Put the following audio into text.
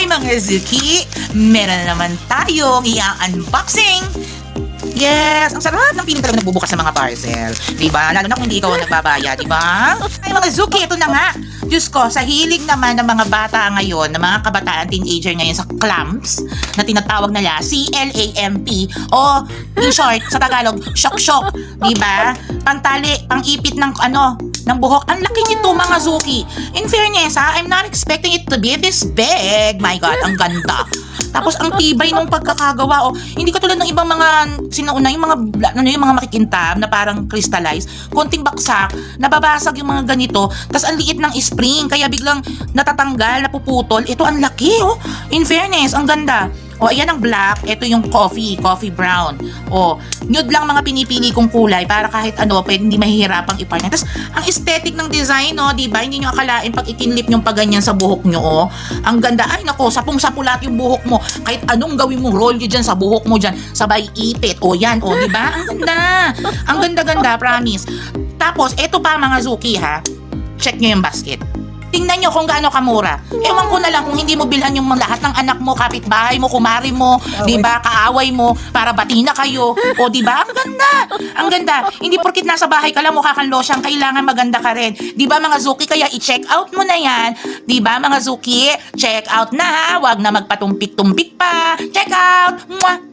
mga Zuki! Meron na naman tayong i-unboxing! Yes! Ang sarap ng feeling talaga nagbubukas ng mga parcel. Diba? Lalo na kung hindi ikaw ang nagbabayad, diba? Ay mga Zuki, ito na nga! Diyos ko, sa hilig naman ng mga bata ngayon, ng mga kabataan teenager ngayon sa clamps, na tinatawag nila C-L-A-M-P, o in short, sa Tagalog, shock-shock. Diba? Pangtali, pang-ipit ng ng buhok. Ang laki nito mga Zuki. In fairness I'm not expecting it to be this big. My God, ang ganda. Tapos ang tibay nung pagkakagawa. Hindi katulad ng ibang mga sinauna, yung mga makikintab na parang crystallized, konting baksak, nababasag yung mga ganito, tas ang liit ng spring, kaya biglang natatanggal, napuputol. Ito ang laki, In fairness, ang ganda. Ayan ang black, ito yung coffee brown. Nude lang mga pinipili kong kulay para kahit pwede hindi mahihirapang ipartner. Tapos, ang aesthetic ng design, di ba? Hindi nyo akalain pag ikinlip yung paganyan sa buhok nyo, Ang ganda. Ay, nako, sapong-sapo lahat yung buhok mo. Kahit anong gawin mong roll nyo dyan sa buhok mo dyan, sabay ipit. Yan, di ba? Ang ganda. Ang ganda-ganda, promise. Tapos, ito pa mga Zuki, ha? Check nyo yung basket. Tingnan nyo kung gaano kamura. Ewan ko na lang kung hindi mo bilhan yung lahat ng anak mo, kapitbahay mo, kumari mo, di ba, kaaway mo, para bati na kayo. Di ba? Ang ganda. Ang ganda. Hindi porkit nasa bahay ka lang mukha kang losyang, kailangan maganda ka rin. Di ba mga Zuki? Kaya i-check out mo na yan. Di ba mga Zuki? Check out na ha. Huwag na magpatumpik-tumpik pa. Check out. Mwah!